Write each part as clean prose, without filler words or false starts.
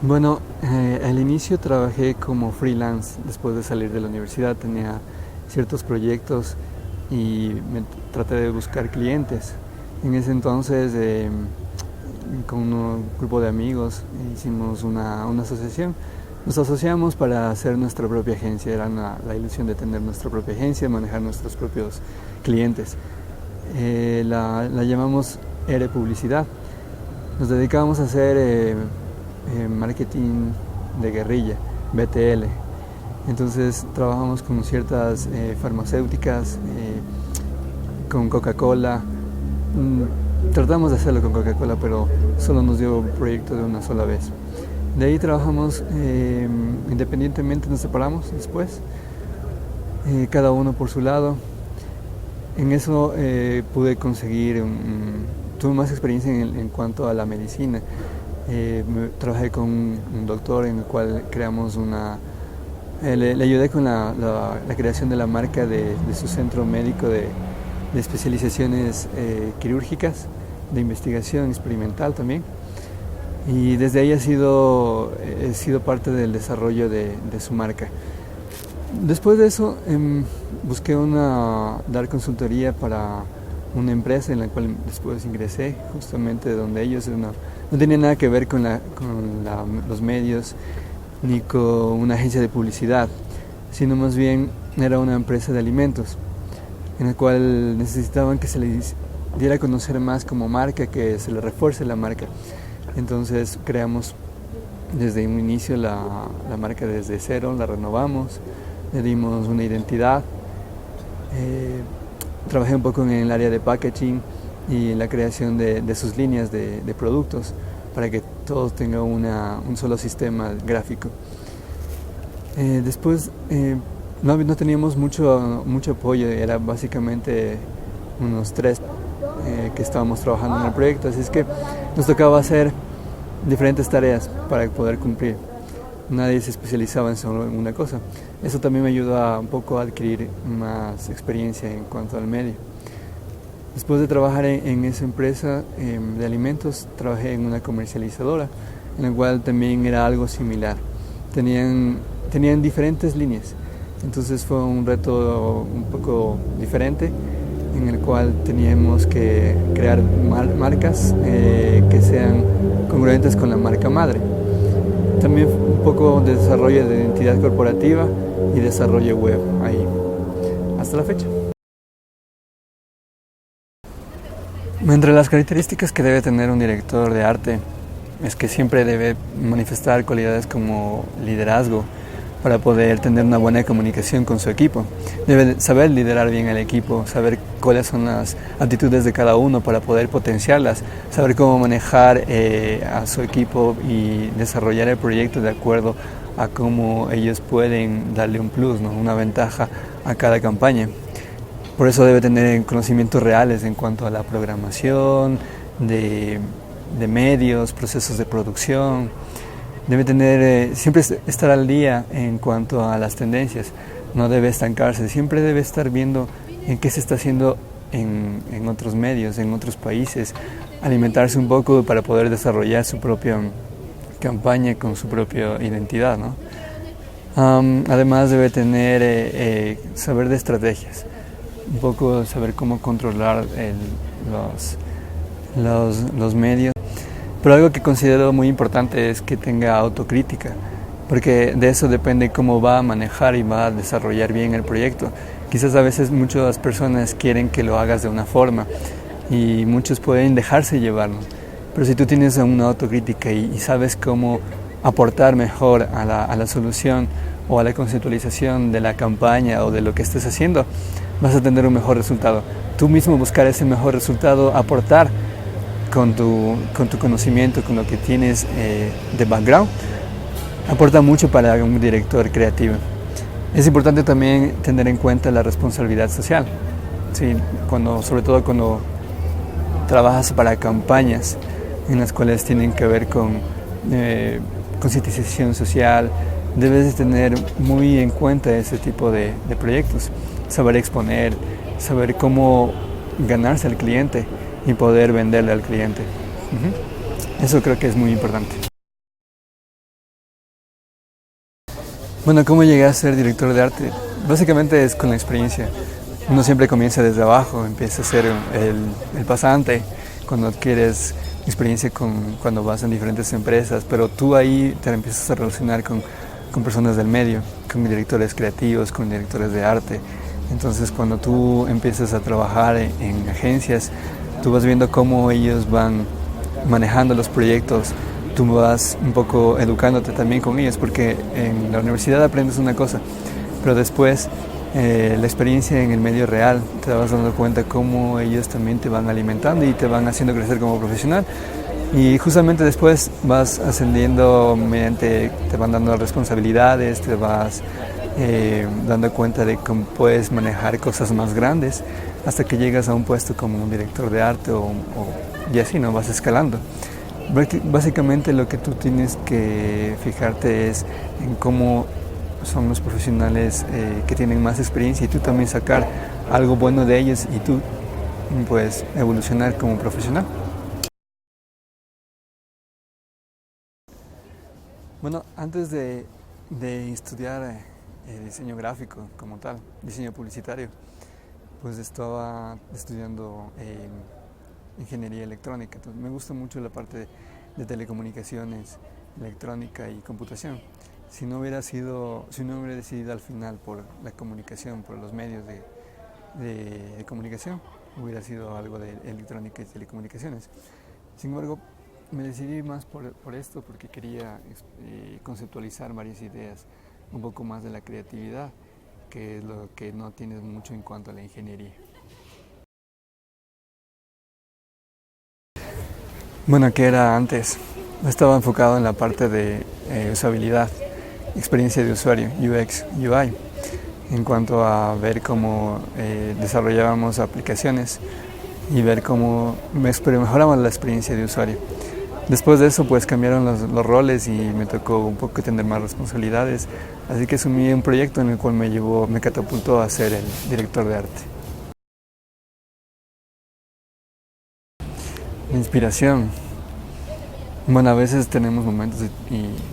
Bueno, al inicio trabajé como freelance después de salir de la universidad, tenía ciertos proyectos y traté de buscar clientes. En ese entonces, con un grupo de amigos, hicimos una asociación. Nos asociamos para hacer nuestra propia agencia, era la ilusión de tener nuestra propia agencia, manejar nuestros propios clientes. La llamamos ERE Publicidad. Nos dedicábamos a hacer marketing de guerrilla, BTL. Entonces trabajamos con ciertas farmacéuticas, con Coca-Cola. Tratamos de hacerlo con Coca-Cola, pero solo nos dio proyecto de una sola vez. De ahí trabajamos independientemente, nos separamos después, cada uno por su lado. En eso pude conseguir, tuve más experiencia en cuanto a la medicina. Trabajé con un doctor en el cual creamos le ayudé con la creación de la marca de su centro médico de especializaciones quirúrgicas, de investigación experimental también. Y desde ahí he sido parte del desarrollo de su marca. Después de eso busqué dar consultoría para una empresa en la cual después ingresé, justamente donde ellos no tenían nada que ver con los medios ni con una agencia de publicidad, sino más bien era una empresa de alimentos, en la cual necesitaban que se les diera a conocer más como marca, que se le refuerce la marca. Entonces creamos desde un inicio la marca desde cero, la renovamos, le dimos una identidad. Trabajé un poco en el área de packaging y en la creación de sus líneas de productos para que todos tengan un solo sistema gráfico. Después no teníamos mucho apoyo, era básicamente unos tres que estábamos trabajando en el proyecto, así es que nos tocaba hacer diferentes tareas para poder cumplir. Nadie se especializaba en solo una cosa. Eso también me ayudó un poco a adquirir más experiencia en cuanto al medio. Después de trabajar en esa empresa de alimentos, trabajé en una comercializadora, en la cual también era algo similar. Tenían diferentes líneas, entonces fue un reto un poco diferente, en el cual teníamos que crear marcas que sean congruentes con la marca madre. También un poco de desarrollo de identidad corporativa y desarrollo web ahí, hasta la fecha. Entre las características que debe tener un director de arte es que siempre debe manifestar cualidades como liderazgo para poder tener una buena comunicación con su equipo. Debe saber liderar bien al equipo, saber cuáles son las actitudes de cada uno para poder potenciarlas, saber cómo manejar a su equipo y desarrollar el proyecto de acuerdo a cómo ellos pueden darle un plus, ¿no? Una ventaja a cada campaña. Por eso debe tener conocimientos reales en cuanto a la programación, de medios, procesos de producción. Debe siempre estar al día en cuanto a las tendencias, no debe estancarse, siempre debe estar viendo en qué se está haciendo en otros medios, en otros países, alimentarse un poco para poder desarrollar su propia campaña con su propia identidad, ¿no? Además debe saber de estrategias, un poco saber cómo controlar los medios. Pero algo que considero muy importante es que tenga autocrítica, porque de eso depende cómo va a manejar y va a desarrollar bien el proyecto. Quizás a veces muchas personas quieren que lo hagas de una forma y muchos pueden dejarse llevar, ¿no? Pero si tú tienes una autocrítica y sabes cómo aportar mejor a la solución o a la conceptualización de la campaña o de lo que estés haciendo, vas a tener un mejor resultado. Tú mismo buscar ese mejor resultado, aportar con tu conocimiento, con lo que tienes de background, aporta mucho para un director creativo. Es importante también tener en cuenta la responsabilidad social, ¿sí? Sobre todo cuando trabajas para campañas en las cuales tienen que ver con concientización social, debes de tener muy en cuenta ese tipo de proyectos, saber exponer, saber cómo ganarse al cliente y poder venderle al cliente. Eso creo que es muy importante. Bueno, ¿cómo llegué a ser director de arte? Básicamente es con la experiencia. Uno siempre comienza desde abajo, empieza a ser el pasante cuando adquieres experiencia cuando vas en diferentes empresas, pero tú ahí te empiezas a relacionar con personas del medio, con directores creativos, con directores de arte. Entonces cuando tú empiezas a trabajar en agencias, tú vas viendo cómo ellos van manejando los proyectos, tú vas un poco educándote también con ellos, porque en la universidad aprendes una cosa, pero después la experiencia en el medio real te vas dando cuenta cómo ellos también te van alimentando y te van haciendo crecer como profesional. Y justamente después vas ascendiendo mediante, te van dando responsabilidades, te vas dando cuenta de cómo puedes manejar cosas más grandes hasta que llegas a un puesto como un director de arte y así, ¿no? Vas escalando. Básicamente lo que tú tienes que fijarte es en cómo son los profesionales que tienen más experiencia y tú también sacar algo bueno de ellos y tú pues evolucionar como profesional. Bueno, antes de estudiar diseño gráfico como tal, diseño publicitario, pues estaba estudiando ingeniería electrónica. Entonces, me gusta mucho la parte de telecomunicaciones, electrónica y computación. Si no hubiera decidido al final por la comunicación, por los medios de comunicación, hubiera sido algo de electrónica y telecomunicaciones. Sin embargo, me decidí más por esto porque quería conceptualizar varias ideas, un poco más de la creatividad, que es lo que no tienes mucho en cuanto a la ingeniería. Bueno, ¿qué era antes? Estaba enfocado en la parte de usabilidad, experiencia de usuario, UX, UI, en cuanto a ver cómo desarrollábamos aplicaciones y ver cómo mejorábamos la experiencia de usuario. Después de eso pues cambiaron los roles y me tocó un poco tener más responsabilidades, así que asumí un proyecto en el cual me catapultó a ser el director de arte. Inspiración. Bueno, a veces tenemos momentos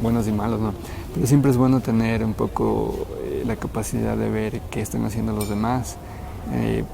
buenos y malos, ¿no? Pero siempre es bueno tener un poco la capacidad de ver qué están haciendo los demás,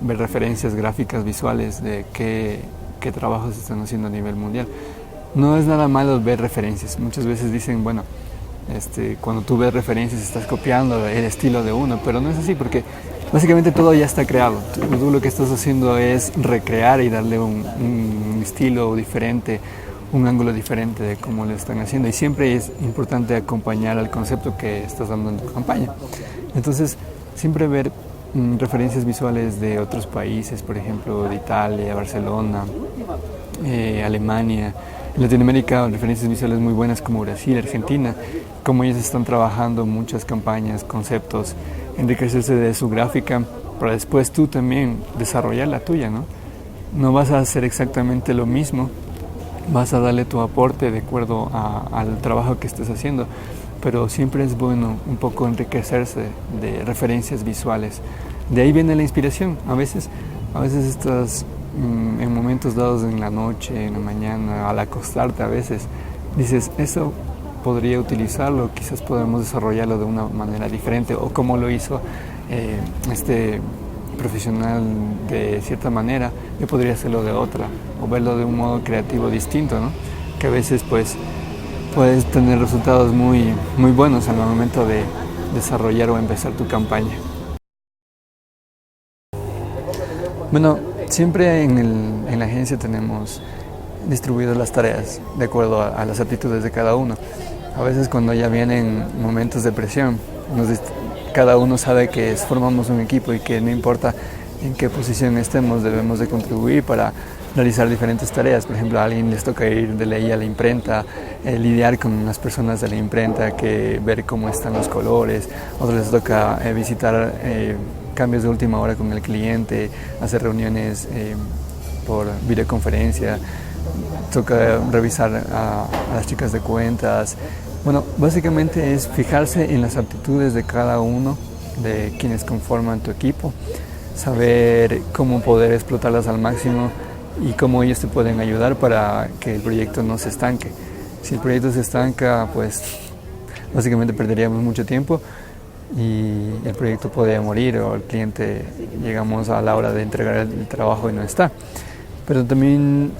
ver referencias gráficas, visuales de qué trabajos están haciendo a nivel mundial. No es nada malo ver referencias. Muchas veces dicen, bueno, cuando tú ves referencias estás copiando el estilo de uno, pero no es así porque básicamente todo ya está creado. Tú lo que estás haciendo es recrear y darle un estilo diferente, un ángulo diferente de cómo lo están haciendo, y siempre es importante acompañar al concepto que estás dando en tu campaña. Entonces, siempre ver referencias visuales de otros países, por ejemplo, de Italia, Barcelona, Alemania, en Latinoamérica, referencias visuales muy buenas como Brasil, Argentina, como ellos están trabajando muchas campañas, conceptos, enriquecerse de su gráfica para después tú también desarrollar la tuya, ¿no? No vas a hacer exactamente lo mismo, vas a darle tu aporte de acuerdo al trabajo que estés haciendo, pero siempre es bueno un poco enriquecerse de referencias visuales. De ahí viene la inspiración. A veces estás en momentos dados en la noche, en la mañana, al acostarte a veces, dices, eso podría utilizarlo, quizás podemos desarrollarlo de una manera diferente, o como lo hizo este profesional de cierta manera, yo podría hacerlo de otra, o verlo de un modo creativo distinto, ¿no? Que a veces pues puedes tener resultados muy buenos al momento de desarrollar o empezar tu campaña. Bueno, siempre en la agencia tenemos distribuidas las tareas de acuerdo a las aptitudes de cada uno. A veces cuando ya vienen momentos de presión, cada uno sabe que formamos un equipo y que no importa en qué posición estemos, debemos de contribuir para realizar diferentes tareas. Por ejemplo, a alguien les toca ir de ley a la imprenta, lidiar con las personas de la imprenta, ver cómo están los colores. A otros les toca visitar cambios de última hora con el cliente, hacer reuniones por videoconferencia, toca revisar a las chicas de cuentas. Bueno, básicamente es fijarse en las aptitudes de cada uno de quienes conforman tu equipo, saber cómo poder explotarlas al máximo y cómo ellos te pueden ayudar para que el proyecto no se estanque. Si el proyecto se estanca, pues básicamente perderíamos mucho tiempo, y el proyecto puede morir o el cliente llegamos a la hora de entregar el trabajo y no está. Pero también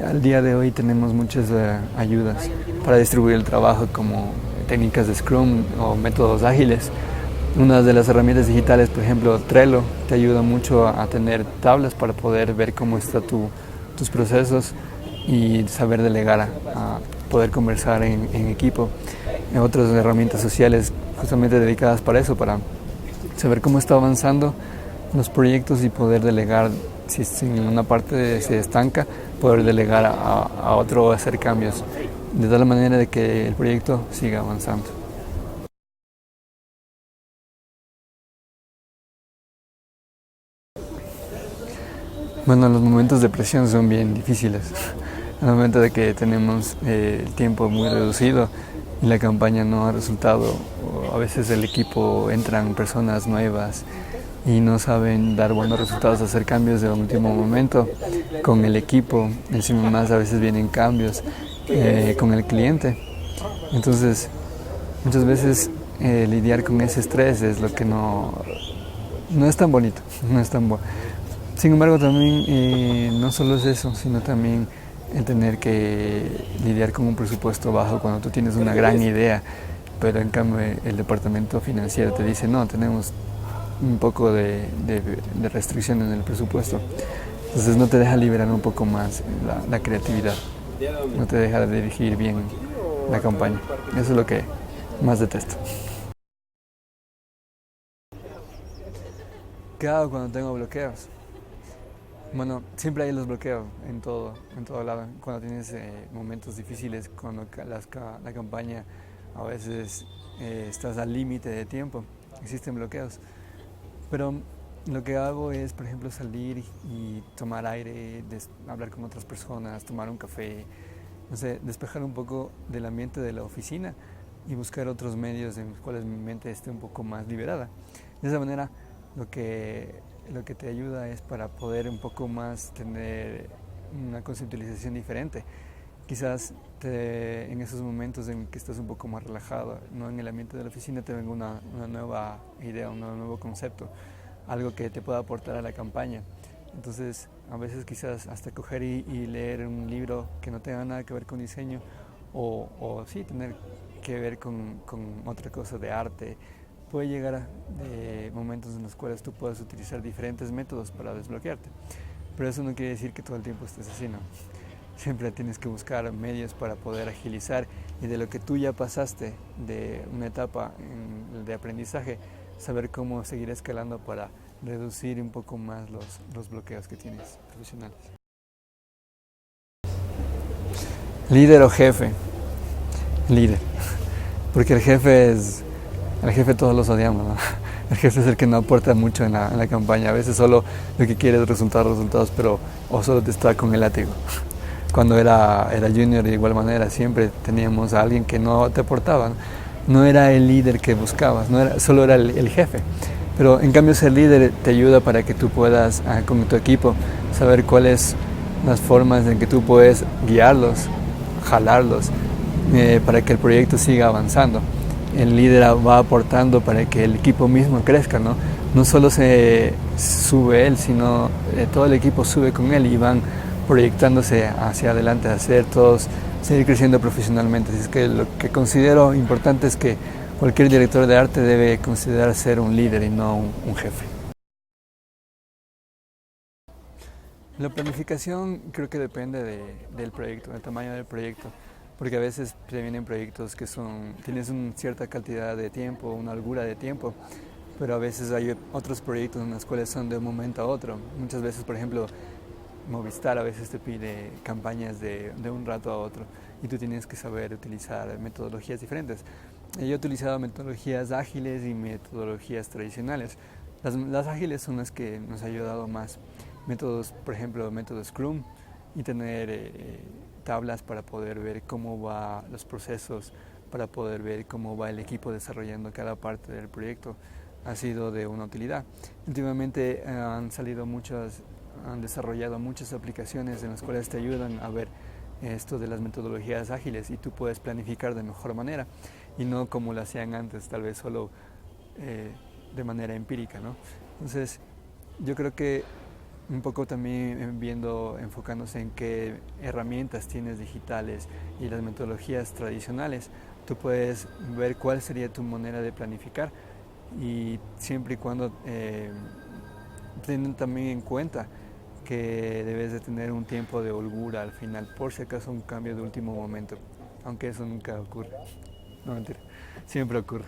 al día de hoy tenemos muchas ayudas para distribuir el trabajo como técnicas de Scrum o métodos ágiles. Una de las herramientas digitales, por ejemplo, Trello, te ayuda mucho a tener tablas para poder ver cómo están tus procesos y saber delegar, a poder conversar en equipo. Otras herramientas sociales justamente dedicadas para eso, para saber cómo está avanzando los proyectos y poder delegar, si en una parte se estanca, poder delegar a otro o hacer cambios, de tal manera de que el proyecto siga avanzando. Bueno, los momentos de presión son bien difíciles. Al momento de que tenemos el tiempo muy reducido y la campaña no ha resultado, o a veces el equipo entran personas nuevas y no saben dar buenos resultados, hacer cambios de último momento con el equipo, encima más a veces vienen cambios con el cliente. Entonces, muchas veces lidiar con ese estrés es lo que no es tan bonito, no es tan bueno. Sin embargo, también no solo es eso, sino también el tener que lidiar con un presupuesto bajo cuando tú tienes una gran idea, pero en cambio el departamento financiero te dice, no, tenemos un poco de restricción en el presupuesto. Entonces no te deja liberar un poco más la creatividad, no te deja dirigir bien la campaña. Eso es lo que más detesto. ¿Qué hago cuando tengo bloqueos? Bueno, siempre hay los bloqueos en todo lado. Cuando tienes momentos difíciles, cuando la campaña a veces estás al límite de tiempo, existen bloqueos. Pero lo que hago es, por ejemplo, salir y tomar aire, hablar con otras personas, tomar un café, no sé, despejar un poco del ambiente de la oficina y buscar otros medios en los cuales mi mente esté un poco más liberada. De esa manera, lo que te ayuda es para poder un poco más tener una conceptualización diferente. Quizás en esos momentos en que estás un poco más relajado, no en el ambiente de la oficina, te venga una nueva idea, un nuevo concepto, algo que te pueda aportar a la campaña. Entonces, a veces quizás hasta coger y leer un libro que no tenga nada que ver con diseño o sí tener que ver con otra cosa de arte, puede llegar a momentos en los cuales tú puedas utilizar diferentes métodos para desbloquearte. Pero eso no quiere decir que todo el tiempo estés así, ¿no? Siempre tienes que buscar medios para poder agilizar y de lo que tú ya pasaste de una etapa de aprendizaje, saber cómo seguir escalando para reducir un poco más los bloqueos que tienes profesionales. Líder o jefe. Líder. Porque al jefe todos los odiamos, ¿no? El jefe es el que no aporta mucho en la campaña. A veces solo lo que quiere es resultados, pero o solo te está con el látigo. Cuando era junior de igual manera, siempre teníamos a alguien que no te aportaba. No era el líder que buscabas, solo era el jefe. Pero en cambio ser líder te ayuda para que tú puedas, con tu equipo, saber cuáles las formas en que tú puedes guiarlos, jalarlos, para que el proyecto siga avanzando. El líder va aportando para que el equipo mismo crezca, ¿no? No solo se sube él, sino todo el equipo sube con él y van proyectándose hacia adelante, hacer todos seguir creciendo profesionalmente. Así es que lo que considero importante es que cualquier director de arte debe considerar ser un líder y no un jefe. La planificación creo que depende del proyecto, del tamaño del proyecto, porque a veces te vienen proyectos que tienes una cierta cantidad de tiempo, una holgura de tiempo, pero a veces hay otros proyectos en los cuales son de un momento a otro. Muchas veces, por ejemplo, Movistar a veces te pide campañas de un rato a otro y tú tienes que saber utilizar metodologías diferentes. Yo he utilizado metodologías ágiles y metodologías tradicionales. Las ágiles son las que nos ha ayudado más. Métodos, por ejemplo, método Scrum y tener tablas para poder ver cómo van los procesos, para poder ver cómo va el equipo desarrollando cada parte del proyecto, ha sido de una utilidad. Últimamente han desarrollado muchas aplicaciones en las cuales te ayudan a ver esto de las metodologías ágiles y tú puedes planificar de mejor manera y no como lo hacían antes, tal vez solo de manera empírica, ¿no? Entonces, yo creo que un poco también enfocándose en qué herramientas tienes digitales y las metodologías tradicionales, tú puedes ver cuál sería tu manera de planificar y siempre y cuando teniendo también en cuenta que debes de tener un tiempo de holgura al final, por si acaso un cambio de último momento, aunque eso nunca ocurre. No, mentira, siempre ocurre.